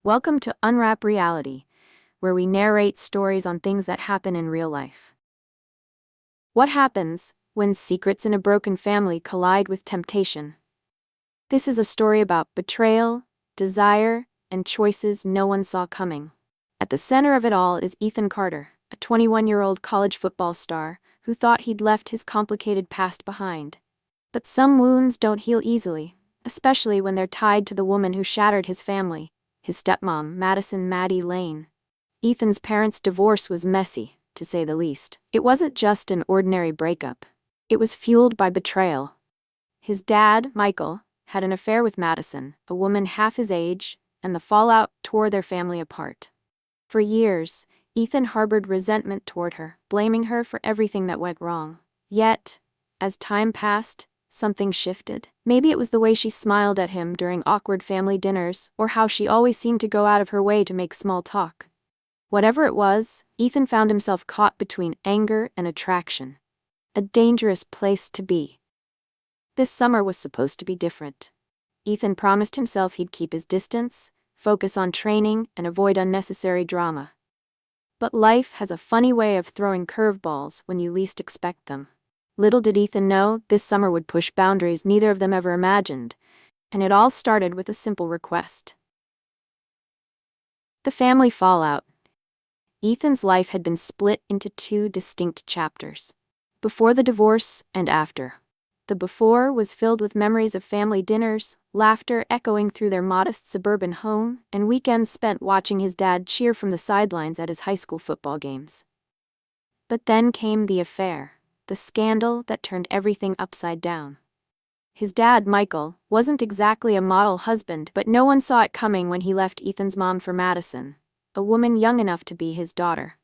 Welcome to Unwrap Reality, where we narrate stories on things that happen in real life. What happens when secrets in a broken family collide with temptation? This is a story about betrayal, desire, and choices no one saw coming. At the center of it all is Ethan Carter, a 21-year-old college football star who thought he'd left his complicated past behind. But some wounds don't heal easily, especially when they're tied to the woman who shattered his family. His stepmom, Madison "Maddie" Lane. Ethan's parents' divorce was messy, to say the least. It wasn't just an ordinary breakup. It was fueled by betrayal. His dad, Michael, had an affair with Madison, a woman half his age, and the fallout tore their family apart. For years, Ethan harbored resentment toward her, blaming her for everything that went wrong. Yet, as time passed, something shifted. Maybe it was the way she smiled at him during awkward family dinners, or how she always seemed to go out of her way to make small talk. Whatever it was, Ethan found himself caught between anger and attraction. A dangerous place to be. This summer was supposed to be different. Ethan promised himself he'd keep his distance, focus on training, and avoid unnecessary drama. But life has a funny way of throwing curveballs when you least expect them. Little did Ethan know, this summer would push boundaries neither of them ever imagined, and it all started with a simple request. The family fallout. Ethan's life had been split into two distinct chapters. Before the divorce and after. The before was filled with memories of family dinners, laughter echoing through their modest suburban home, and weekends spent watching his dad cheer from the sidelines at his high school football games. But then came the affair. The scandal that turned everything upside down. His dad, Michael, wasn't exactly a model husband, but no one saw it coming when he left Ethan's mom for Madison, a woman young enough to be his daughter.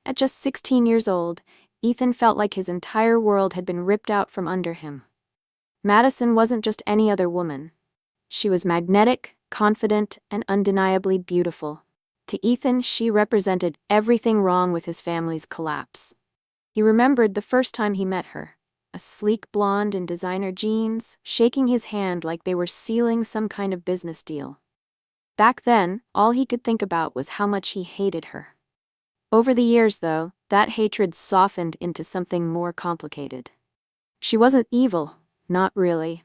At just 16 years old, Ethan felt like his entire world had been ripped out from under him. Madison wasn't just any other woman. She was magnetic, confident, and undeniably beautiful. To Ethan, she represented everything wrong with his family's collapse. He remembered the first time he met her, a sleek blonde in designer jeans, shaking his hand like they were sealing some kind of business deal. Back then, all he could think about was how much he hated her. Over the years, though, that hatred softened into something more complicated. She wasn't evil, not really.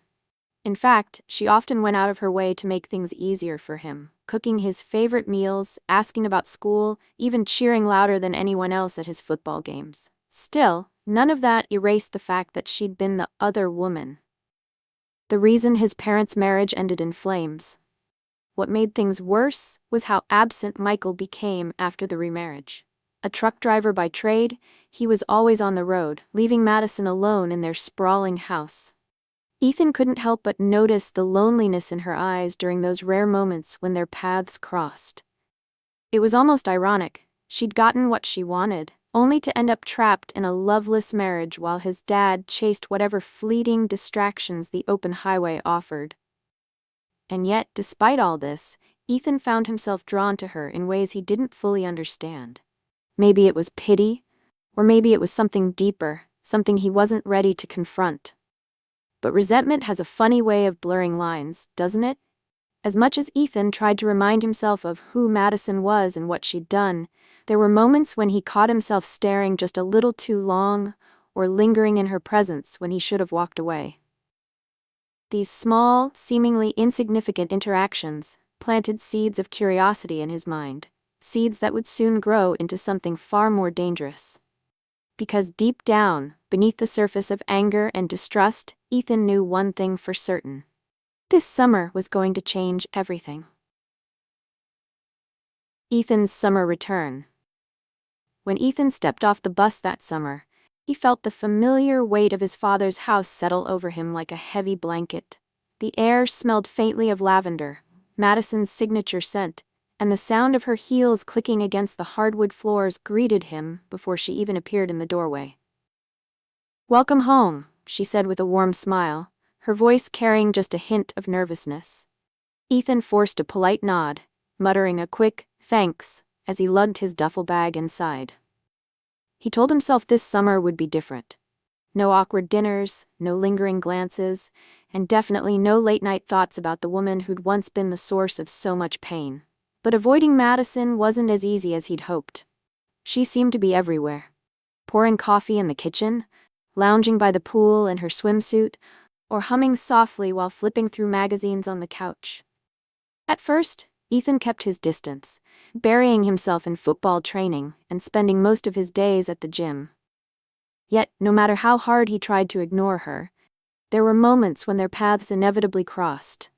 In fact, she often went out of her way to make things easier for him, cooking his favorite meals, asking about school, even cheering louder than anyone else at his football games. Still, none of that erased the fact that she'd been the other woman. The reason his parents' marriage ended in flames. What made things worse was how absent Michael became after the remarriage. A truck driver by trade, he was always on the road, leaving Madison alone in their sprawling house. Ethan couldn't help but notice the loneliness in her eyes during those rare moments when their paths crossed. It was almost ironic. She'd gotten what she wanted, only to end up trapped in a loveless marriage while his dad chased whatever fleeting distractions the open highway offered. And yet, despite all this, Ethan found himself drawn to her in ways he didn't fully understand. Maybe it was pity, or maybe it was something deeper, something he wasn't ready to confront. But resentment has a funny way of blurring lines, doesn't it? As much as Ethan tried to remind himself of who Madison was and what she'd done, there were moments when he caught himself staring just a little too long, or lingering in her presence when he should have walked away. These small, seemingly insignificant interactions planted seeds of curiosity in his mind, seeds that would soon grow into something far more dangerous. Because deep down, beneath the surface of anger and distrust, Ethan knew one thing for certain. This summer was going to change everything. Ethan's summer return. When Ethan stepped off the bus that summer, he felt the familiar weight of his father's house settle over him like a heavy blanket. The air smelled faintly of lavender, Madison's signature scent, and the sound of her heels clicking against the hardwood floors greeted him before she even appeared in the doorway. "Welcome home," she said with a warm smile, her voice carrying just a hint of nervousness. Ethan forced a polite nod, muttering a quick, "Thanks," as he lugged his duffel bag inside. He told himself this summer would be different. No awkward dinners, no lingering glances, and definitely no late-night thoughts about the woman who'd once been the source of so much pain. But avoiding Madison wasn't as easy as he'd hoped. She seemed to be everywhere. Pouring coffee in the kitchen, lounging by the pool in her swimsuit, or humming softly while flipping through magazines on the couch. At first, Ethan kept his distance, burying himself in football training and spending most of his days at the gym. Yet, no matter how hard he tried to ignore her, there were moments when their paths inevitably crossed.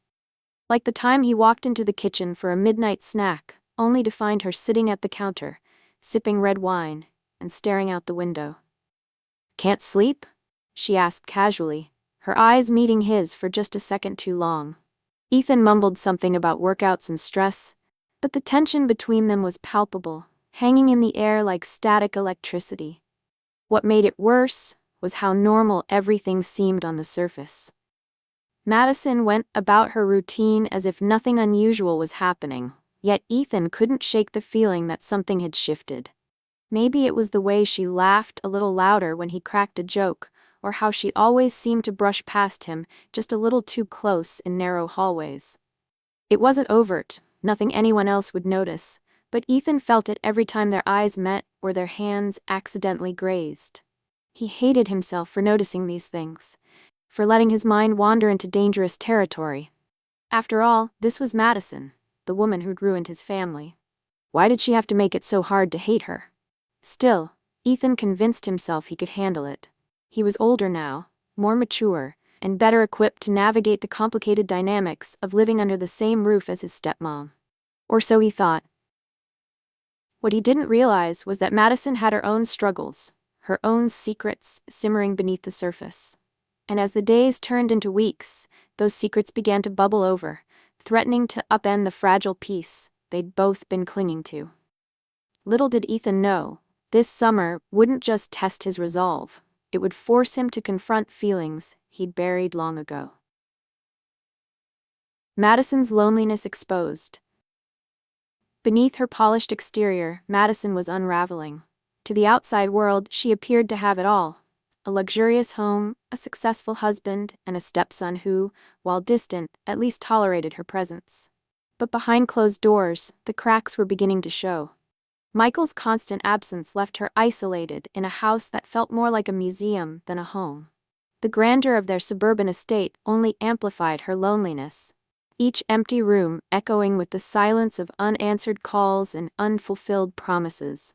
Like the time he walked into the kitchen for a midnight snack, only to find her sitting at the counter, sipping red wine, and staring out the window. "Can't sleep?" she asked casually, her eyes meeting his for just a second too long. Ethan mumbled something about workouts and stress, but the tension between them was palpable, hanging in the air like static electricity. What made it worse was how normal everything seemed on the surface. Madison went about her routine as if nothing unusual was happening, yet Ethan couldn't shake the feeling that something had shifted. Maybe it was the way she laughed a little louder when he cracked a joke, or how she always seemed to brush past him just a little too close in narrow hallways. It wasn't overt, nothing anyone else would notice, but Ethan felt it every time their eyes met or their hands accidentally grazed. He hated himself for noticing these things, for letting his mind wander into dangerous territory. After all, this was Madison, the woman who'd ruined his family. Why did she have to make it so hard to hate her? Still, Ethan convinced himself he could handle it. He was older now, more mature, and better equipped to navigate the complicated dynamics of living under the same roof as his stepmom. Or so he thought. What he didn't realize was that Madison had her own struggles, her own secrets simmering beneath the surface. And as the days turned into weeks, those secrets began to bubble over, threatening to upend the fragile peace they'd both been clinging to. Little did Ethan know, this summer wouldn't just test his resolve, it would force him to confront feelings he'd buried long ago. Madison's loneliness exposed. Beneath her polished exterior, Madison was unraveling. To the outside world, she appeared to have it all. A luxurious home, a successful husband, and a stepson who, while distant, at least tolerated her presence. But behind closed doors, the cracks were beginning to show. Michael's constant absence left her isolated in a house that felt more like a museum than a home. The grandeur of their suburban estate only amplified her loneliness, each empty room echoing with the silence of unanswered calls and unfulfilled promises.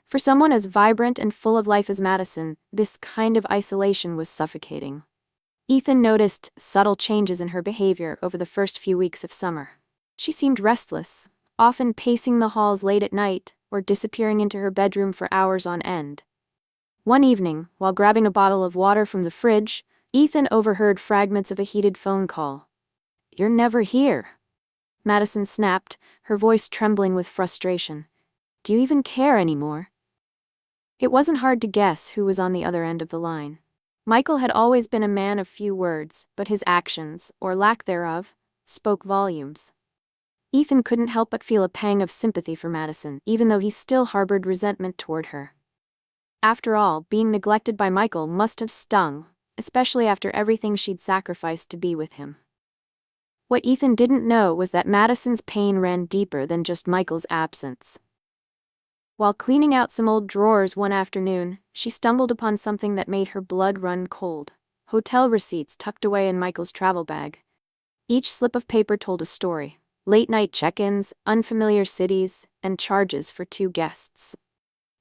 For someone as vibrant and full of life as Madison, this kind of isolation was suffocating. Ethan noticed subtle changes in her behavior over the first few weeks of summer. She seemed restless, often pacing the halls late at night or disappearing into her bedroom for hours on end. One evening, while grabbing a bottle of water from the fridge, Ethan overheard fragments of a heated phone call. "You're never here," Madison snapped, her voice trembling with frustration. "Do you even care anymore?" It wasn't hard to guess who was on the other end of the line. Michael had always been a man of few words, but his actions, or lack thereof, spoke volumes. Ethan couldn't help but feel a pang of sympathy for Madison, even though he still harbored resentment toward her. After all, being neglected by Michael must have stung, especially after everything she'd sacrificed to be with him. What Ethan didn't know was that Madison's pain ran deeper than just Michael's absence. While cleaning out some old drawers one afternoon, she stumbled upon something that made her blood run cold. Hotel receipts tucked away in Michael's travel bag. Each slip of paper told a story. Late-night check-ins, unfamiliar cities, and charges for 2 guests.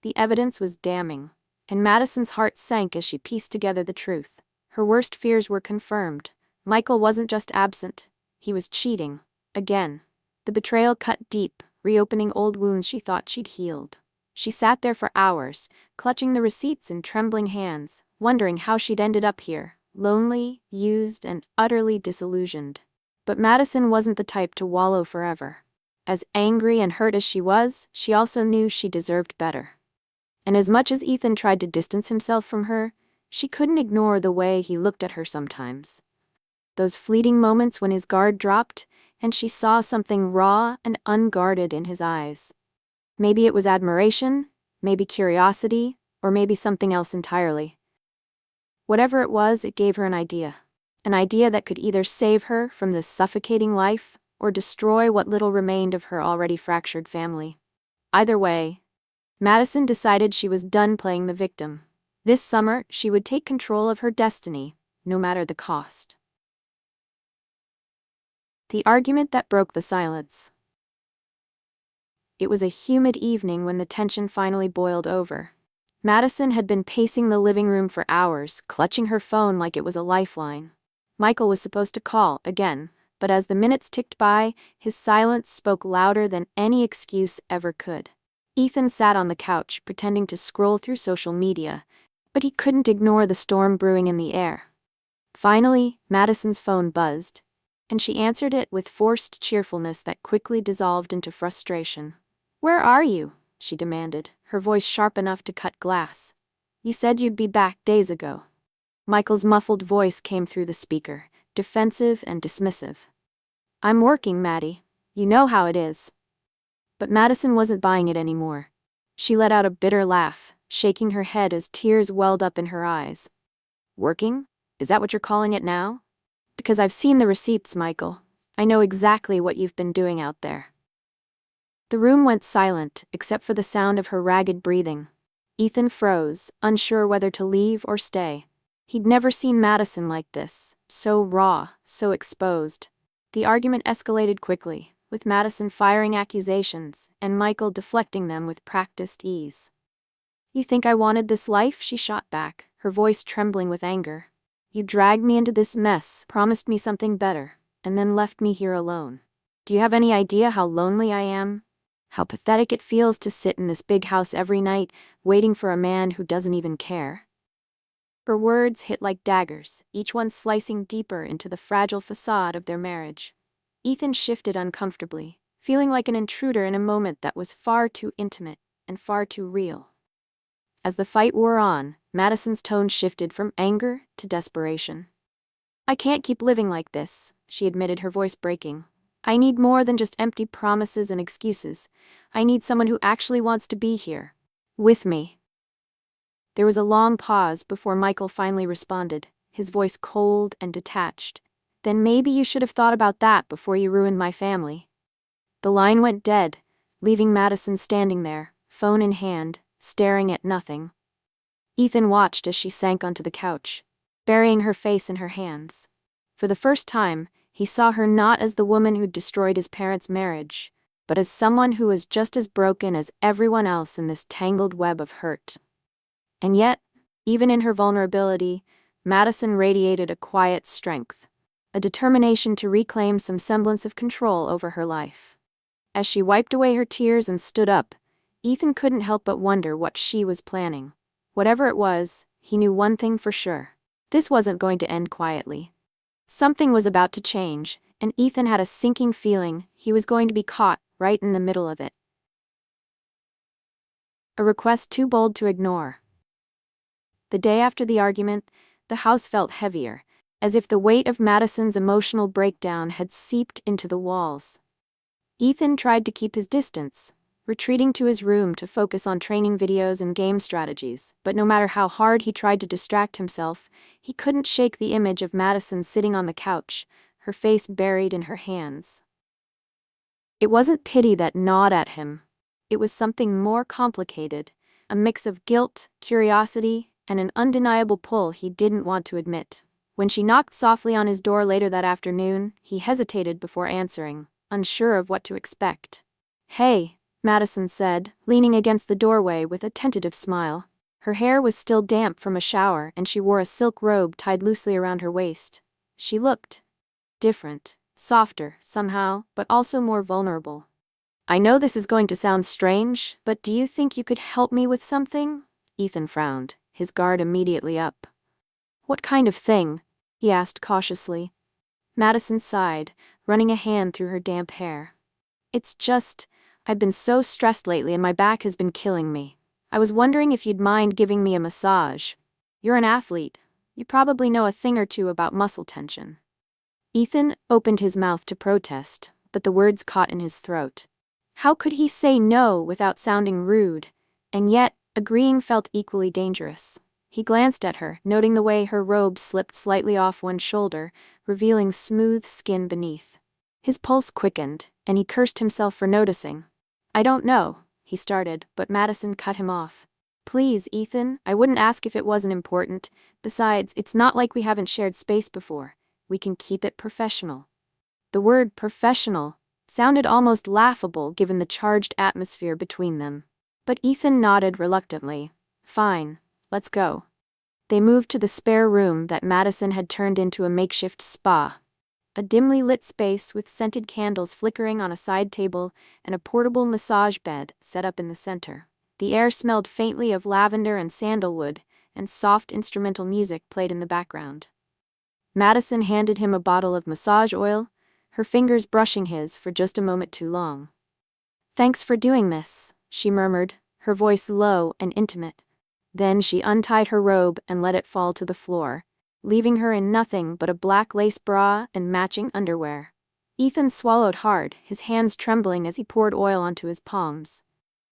The evidence was damning, and Madison's heart sank as she pieced together the truth. Her worst fears were confirmed. Michael wasn't just absent, he was cheating. Again. The betrayal cut deep, reopening old wounds she thought she'd healed. She sat there for hours, clutching the receipts in trembling hands, wondering how she'd ended up here, lonely, used, and utterly disillusioned. But Madison wasn't the type to wallow forever. As angry and hurt as she was, she also knew she deserved better. And as much as Ethan tried to distance himself from her, she couldn't ignore the way he looked at her sometimes. Those fleeting moments when his guard dropped, and she saw something raw and unguarded in his eyes. Maybe it was admiration, maybe curiosity, or maybe something else entirely. Whatever it was, it gave her an idea. An idea that could either save her from this suffocating life or destroy what little remained of her already fractured family. Either way, Madison decided she was done playing the victim. This summer, she would take control of her destiny, no matter the cost. The argument that broke the silence. It was a humid evening when the tension finally boiled over. Madison had been pacing the living room for hours, clutching her phone like it was a lifeline. Michael was supposed to call, again, but as the minutes ticked by, his silence spoke louder than any excuse ever could. Ethan sat on the couch, pretending to scroll through social media, but he couldn't ignore the storm brewing in the air. Finally, Madison's phone buzzed, and she answered it with forced cheerfulness that quickly dissolved into frustration. "Where are you?" she demanded, her voice sharp enough to cut glass. "You said you'd be back days ago." Michael's muffled voice came through the speaker, defensive and dismissive. "I'm working, Maddie. You know how it is." But Madison wasn't buying it anymore. She let out a bitter laugh, shaking her head as tears welled up in her eyes. "Working? Is that what you're calling it now? Because I've seen the receipts, Michael. I know exactly what you've been doing out there." The room went silent, except for the sound of her ragged breathing. Ethan froze, unsure whether to leave or stay. He'd never seen Madison like this, so raw, so exposed. The argument escalated quickly, with Madison firing accusations and Michael deflecting them with practiced ease. "You think I wanted this life?" she shot back, her voice trembling with anger. "You dragged me into this mess, promised me something better, and then left me here alone. Do you have any idea how lonely I am? How pathetic it feels to sit in this big house every night, waiting for a man who doesn't even care?" Her words hit like daggers, each one slicing deeper into the fragile facade of their marriage. Ethan shifted uncomfortably, feeling like an intruder in a moment that was far too intimate and far too real. As the fight wore on, Madison's tone shifted from anger to desperation. "I can't keep living like this," she admitted, her voice breaking. "I need more than just empty promises and excuses. I need someone who actually wants to be here, with me." There was a long pause before Michael finally responded, his voice cold and detached. "Then maybe you should have thought about that before you ruined my family." The line went dead, leaving Madison standing there, phone in hand, staring at nothing. Ethan watched as she sank onto the couch, burying her face in her hands. For the first time, he saw her not as the woman who'd destroyed his parents' marriage, but as someone who was just as broken as everyone else in this tangled web of hurt. And yet, even in her vulnerability, Madison radiated a quiet strength, a determination to reclaim some semblance of control over her life. As she wiped away her tears and stood up, Ethan couldn't help but wonder what she was planning. Whatever it was, he knew one thing for sure. This wasn't going to end quietly. Something was about to change, and Ethan had a sinking feeling he was going to be caught right in the middle of it. A request too bold to ignore. The day after the argument, the house felt heavier, as if the weight of Madison's emotional breakdown had seeped into the walls. Ethan tried to keep his distance, retreating to his room to focus on training videos and game strategies, but no matter how hard he tried to distract himself, he couldn't shake the image of Madison sitting on the couch, her face buried in her hands. It wasn't pity that gnawed at him. It was something more complicated, a mix of guilt, curiosity, and an undeniable pull he didn't want to admit. When she knocked softly on his door later that afternoon, he hesitated before answering, unsure of what to expect. "Hey," Madison said, leaning against the doorway with a tentative smile. Her hair was still damp from a shower, and she wore a silk robe tied loosely around her waist. She looked different, softer, somehow, but also more vulnerable. "I know this is going to sound strange, but do you think you could help me with something?" Ethan frowned, his guard immediately up. "What kind of thing?" he asked cautiously. Madison sighed, running a hand through her damp hair. "It's just, I've been so stressed lately and my back has been killing me. I was wondering if you'd mind giving me a massage. You're an athlete. You probably know a thing or two about muscle tension." Ethan opened his mouth to protest, but the words caught in his throat. How could he say no without sounding rude? And yet, agreeing felt equally dangerous. He glanced at her, noting the way her robe slipped slightly off one shoulder, revealing smooth skin beneath. His pulse quickened, and he cursed himself for noticing. "I don't know," he started, but Madison cut him off. "Please, Ethan, I wouldn't ask if it wasn't important. Besides, it's not like we haven't shared space before. We can keep it professional." The word professional sounded almost laughable given the charged atmosphere between them. But Ethan nodded reluctantly. "Fine, let's go." They moved to the spare room that Madison had turned into a makeshift spa. A dimly lit space with scented candles flickering on a side table and a portable massage bed set up in the center. The air smelled faintly of lavender and sandalwood, and soft instrumental music played in the background. Madison handed him a bottle of massage oil, her fingers brushing his for just a moment too long. "Thanks for doing this," she murmured, her voice low and intimate. Then she untied her robe and let it fall to the floor, leaving her in nothing but a black lace bra and matching underwear. Ethan swallowed hard, his hands trembling as he poured oil onto his palms.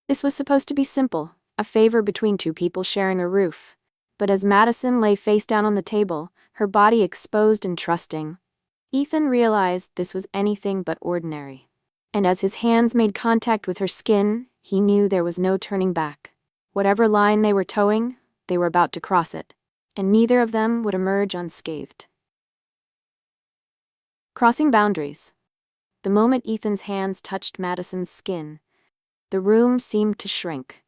This was supposed to be simple, a favor between two people sharing a roof. But as Madison lay face down on the table, her body exposed and trusting, Ethan realized this was anything but ordinary. And as his hands made contact with her skin, he knew there was no turning back. Whatever line they were towing, they were about to cross it, and neither of them would emerge unscathed. Crossing boundaries. The moment Ethan's hands touched Madison's skin, the room seemed to shrink.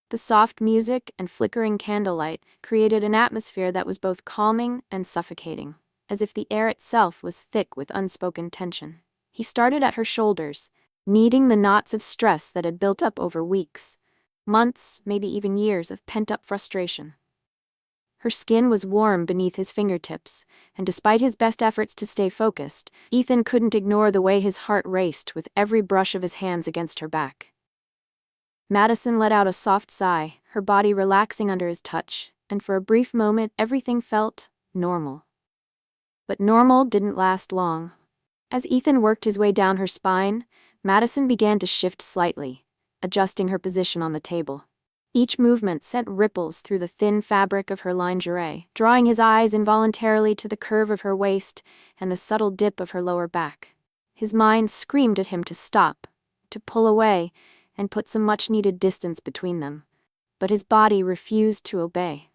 The soft music and flickering candlelight created an atmosphere that was both calming and suffocating, as if the air itself was thick with unspoken tension. He started at her shoulders, kneading the knots of stress that had built up over weeks, months, maybe even years of pent-up frustration. Her skin was warm beneath his fingertips, and despite his best efforts to stay focused, Ethan couldn't ignore the way his heart raced with every brush of his hands against her back. Madison let out a soft sigh, her body relaxing under his touch, and for a brief moment everything felt normal. But normal didn't last long. As Ethan worked his way down her spine, Madison began to shift slightly, adjusting her position on the table. Each movement sent ripples through the thin fabric of her lingerie, drawing his eyes involuntarily to the curve of her waist and the subtle dip of her lower back. His mind screamed at him to stop, to pull away, and put some much-needed distance between them. But his body refused to obey.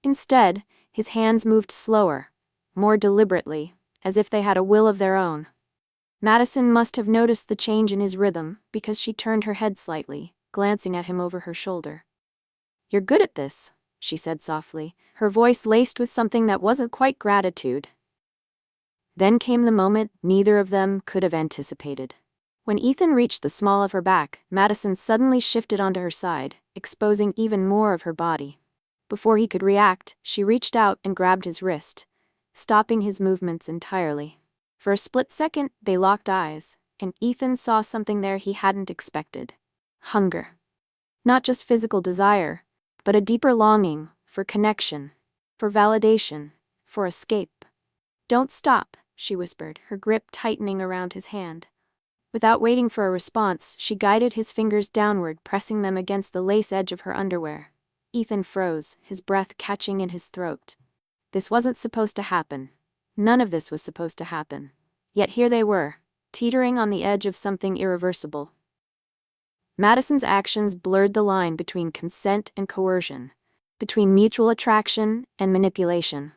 Instead, his hands moved slower, more deliberately, as if they had a will of their own. Madison must have noticed the change in his rhythm because she turned her head slightly, glancing at him over her shoulder. "You're good at this," she said softly, her voice laced with something that wasn't quite gratitude. Then came the moment neither of them could have anticipated. When Ethan reached the small of her back, Madison suddenly shifted onto her side, exposing even more of her body. Before he could react, she reached out and grabbed his wrist, stopping his movements entirely. For a split second, they locked eyes, and Ethan saw something there he hadn't expected. Hunger. Not just physical desire, but a deeper longing for connection, for validation, for escape. "Don't stop," she whispered, her grip tightening around his hand. Without waiting for a response, she guided his fingers downward, pressing them against the lace edge of her underwear. Ethan froze, his breath catching in his throat. This wasn't supposed to happen. None of this was supposed to happen. Yet here they were, teetering on the edge of something irreversible. Madison's actions blurred the line between consent and coercion, between mutual attraction and manipulation.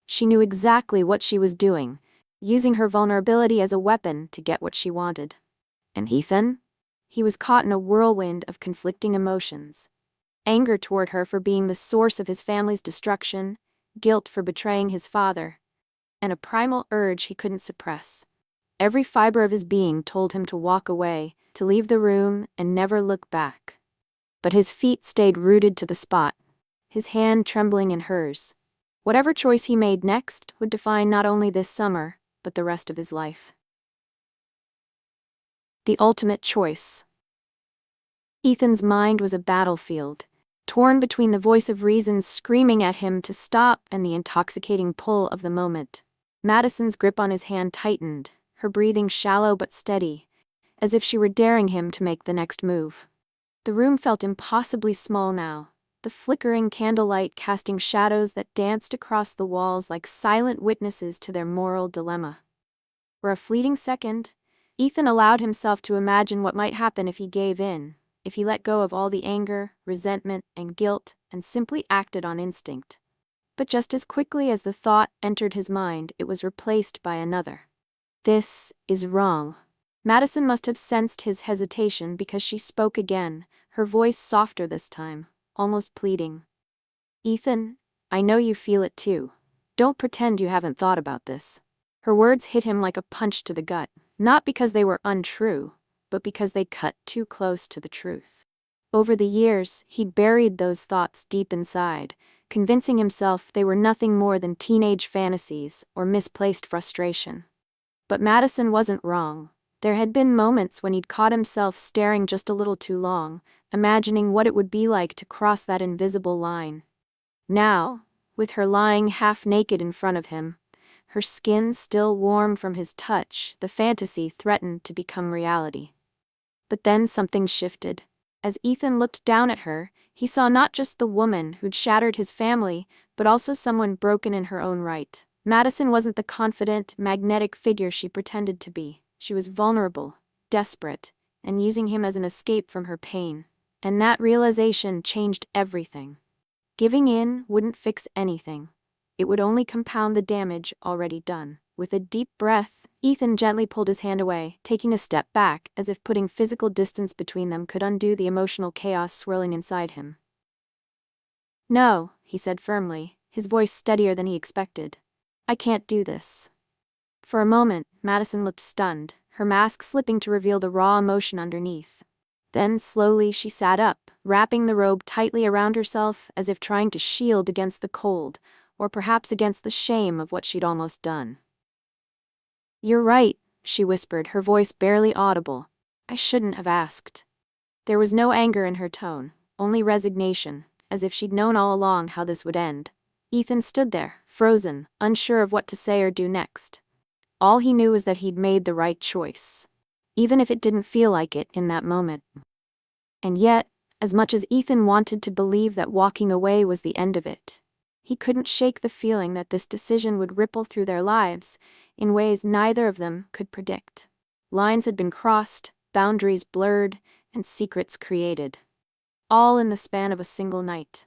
She knew exactly what she was doing, using her vulnerability as a weapon to get what she wanted. And Ethan? He was caught in a whirlwind of conflicting emotions. Anger toward her for being the source of his family's destruction, guilt for betraying his father, and a primal urge he couldn't suppress. Every fiber of his being told him to walk away, to leave the room and never look back. But his feet stayed rooted to the spot, his hand trembling in hers. Whatever choice he made next would define not only this summer, but the rest of his life. The ultimate choice. Ethan's mind was a battlefield, torn between the voice of reason screaming at him to stop and the intoxicating pull of the moment. Madison's grip on his hand tightened, her breathing shallow but steady, as if she were daring him to make the next move. The room felt impossibly small now, the flickering candlelight casting shadows that danced across the walls like silent witnesses to their moral dilemma. For a fleeting second, Ethan allowed himself to imagine what might happen if he gave in, if he let go of all the anger, resentment, and guilt, and simply acted on instinct. But just as quickly as the thought entered his mind, it was replaced by another. This is wrong. Madison must have sensed his hesitation because she spoke again, her voice softer this time, almost pleading. Ethan, I know you feel it too. Don't pretend you haven't thought about this. Her words hit him like a punch to the gut, not because they were untrue, but because they cut too close to the truth. Over the years, he'd buried those thoughts deep inside, convincing himself they were nothing more than teenage fantasies or misplaced frustration. But Madison wasn't wrong. There had been moments when he'd caught himself staring just a little too long, imagining what it would be like to cross that invisible line. Now, with her lying half-naked in front of him, her skin still warm from his touch, the fantasy threatened to become reality. But then something shifted. As Ethan looked down at her, he saw not just the woman who'd shattered his family, but also someone broken in her own right. Madison wasn't the confident, magnetic figure she pretended to be. She was vulnerable, desperate, and using him as an escape from her pain. And that realization changed everything. Giving in wouldn't fix anything. It would only compound the damage already done. With a deep breath, Ethan gently pulled his hand away, taking a step back, as if putting physical distance between them could undo the emotional chaos swirling inside him. No, he said firmly, his voice steadier than he expected. I can't do this. For a moment, Madison looked stunned, her mask slipping to reveal the raw emotion underneath. Then slowly she sat up, wrapping the robe tightly around herself as if trying to shield against the cold, or perhaps against the shame of what she'd almost done. You're right, she whispered, her voice barely audible. I shouldn't have asked. There was no anger in her tone, only resignation, as if she'd known all along how this would end. Ethan stood there, frozen, unsure of what to say or do next. All he knew was that he'd made the right choice, even if it didn't feel like it in that moment. And yet, as much as Ethan wanted to believe that walking away was the end of it, he couldn't shake the feeling that this decision would ripple through their lives in ways neither of them could predict. Lines had been crossed, boundaries blurred, and secrets created. All in the span of a single night.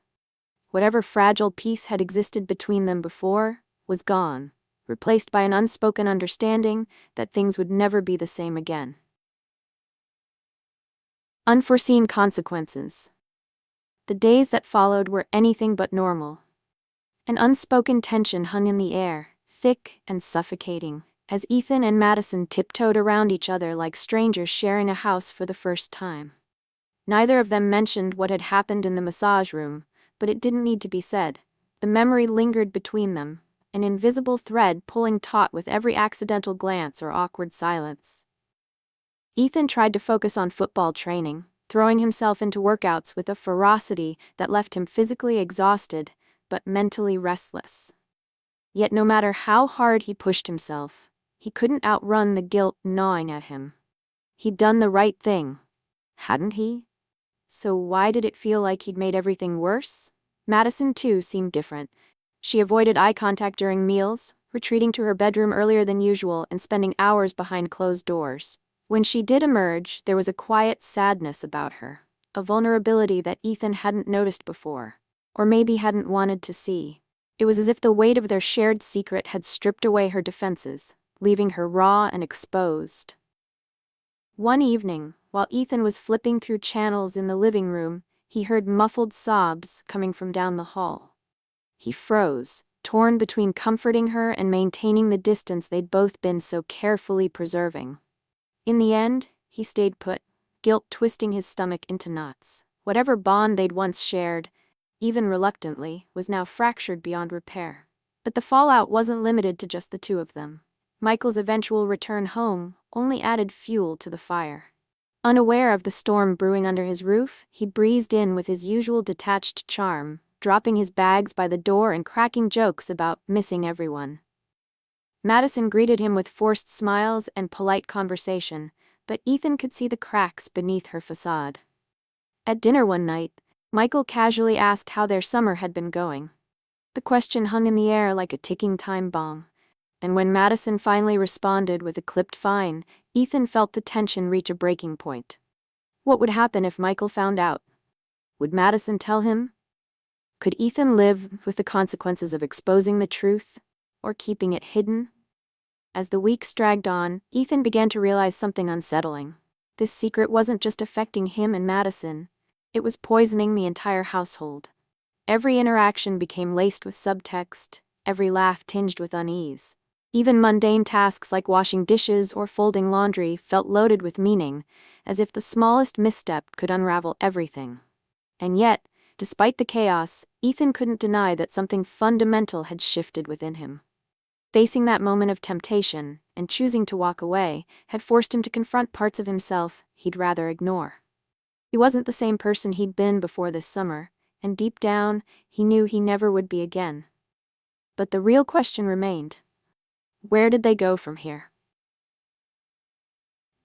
Whatever fragile peace had existed between them before was gone, replaced by an unspoken understanding that things would never be the same again. Unforeseen consequences. The days that followed were anything but normal. An unspoken tension hung in the air, thick and suffocating, as Ethan and Madison tiptoed around each other like strangers sharing a house for the first time. Neither of them mentioned what had happened in the massage room, but it didn't need to be said. The memory lingered between them, an invisible thread pulling taut with every accidental glance or awkward silence. Ethan tried to focus on football training, throwing himself into workouts with a ferocity that left him physically exhausted, but mentally restless. Yet no matter how hard he pushed himself, he couldn't outrun the guilt gnawing at him. He'd done the right thing, hadn't he? So why did it feel like he'd made everything worse? Madison, too, seemed different. She avoided eye contact during meals, retreating to her bedroom earlier than usual and spending hours behind closed doors. When she did emerge, there was a quiet sadness about her, a vulnerability that Ethan hadn't noticed before, or maybe hadn't wanted to see. It was as if the weight of their shared secret had stripped away her defenses, leaving her raw and exposed. One evening, while Ethan was flipping through channels in the living room, he heard muffled sobs coming from down the hall. He froze, torn between comforting her and maintaining the distance they'd both been so carefully preserving. In the end, he stayed put, guilt twisting his stomach into knots. Whatever bond they'd once shared, even reluctantly, was now fractured beyond repair. But the fallout wasn't limited to just the two of them. Michael's eventual return home only added fuel to the fire. Unaware of the storm brewing under his roof, he breezed in with his usual detached charm, dropping his bags by the door and cracking jokes about missing everyone. Madison greeted him with forced smiles and polite conversation, but Ethan could see the cracks beneath her facade. At dinner one night, Michael casually asked how their summer had been going. The question hung in the air like a ticking time bomb, and when Madison finally responded with a clipped fine, Ethan felt the tension reach a breaking point. What would happen if Michael found out? Would Madison tell him? Could Ethan live with the consequences of exposing the truth, or keeping it hidden? As the weeks dragged on, Ethan began to realize something unsettling. This secret wasn't just affecting him and Madison, it was poisoning the entire household. Every interaction became laced with subtext, every laugh tinged with unease. Even mundane tasks like washing dishes or folding laundry felt loaded with meaning, as if the smallest misstep could unravel everything. And yet, despite the chaos, Ethan couldn't deny that something fundamental had shifted within him. Facing that moment of temptation, and choosing to walk away, had forced him to confront parts of himself he'd rather ignore. He wasn't the same person he'd been before this summer, and deep down, he knew he never would be again. But the real question remained. Where did they go from here?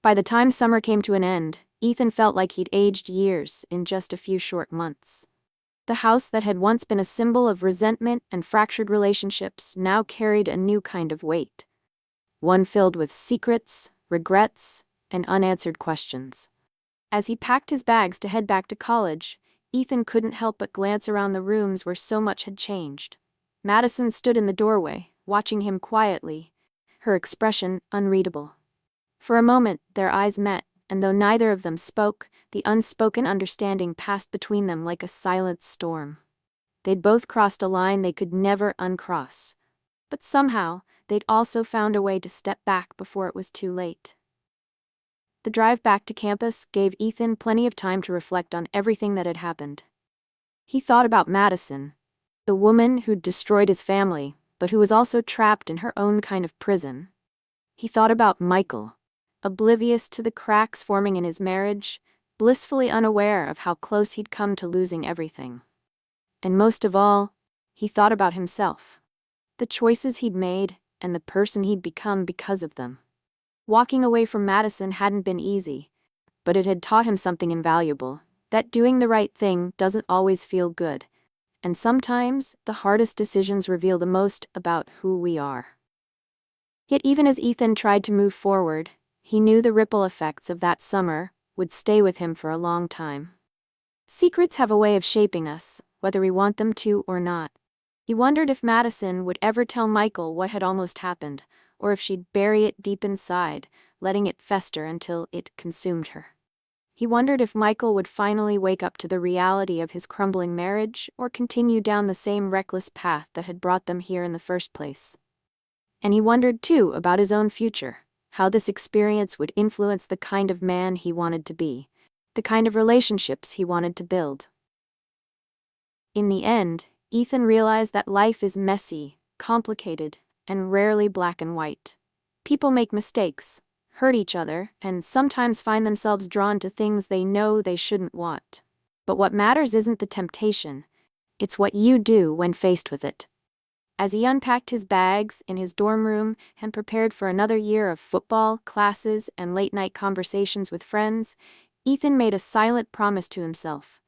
By the time summer came to an end, Ethan felt like he'd aged years in just a few short months. The house that had once been a symbol of resentment and fractured relationships now carried a new kind of weight. One filled with secrets, regrets, and unanswered questions. As he packed his bags to head back to college, Ethan couldn't help but glance around the rooms where so much had changed. Madison stood in the doorway, watching him quietly, her expression unreadable. For a moment, their eyes met, and though neither of them spoke, the unspoken understanding passed between them like a silent storm. They'd both crossed a line they could never uncross. But somehow, they'd also found a way to step back before it was too late. The drive back to campus gave Ethan plenty of time to reflect on everything that had happened. He thought about Madison, the woman who'd destroyed his family, but who was also trapped in her own kind of prison. He thought about Michael, oblivious to the cracks forming in his marriage, blissfully unaware of how close he'd come to losing everything. And most of all, he thought about himself, the choices he'd made, and the person he'd become because of them. Walking away from Madison hadn't been easy, but it had taught him something invaluable, that doing the right thing doesn't always feel good, and sometimes the hardest decisions reveal the most about who we are. Yet even as Ethan tried to move forward, he knew the ripple effects of that summer would stay with him for a long time. Secrets have a way of shaping us, whether we want them to or not. He wondered if Madison would ever tell Michael what had almost happened, or if she'd bury it deep inside, letting it fester until it consumed her. He wondered if Michael would finally wake up to the reality of his crumbling marriage, or continue down the same reckless path that had brought them here in the first place. And he wondered, too, about his own future, how this experience would influence the kind of man he wanted to be, the kind of relationships he wanted to build. In the end, Ethan realized that life is messy, complicated, and rarely black and white. People make mistakes, hurt each other, and sometimes find themselves drawn to things they know they shouldn't want. But what matters isn't the temptation, it's what you do when faced with it. As he unpacked his bags in his dorm room and prepared for another year of football, classes, and late-night conversations with friends, Ethan made a silent promise to himself.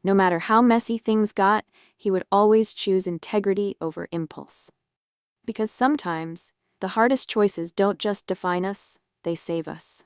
No matter how messy things got, he would always choose integrity over impulse. Because sometimes, the hardest choices don't just define us, they save us.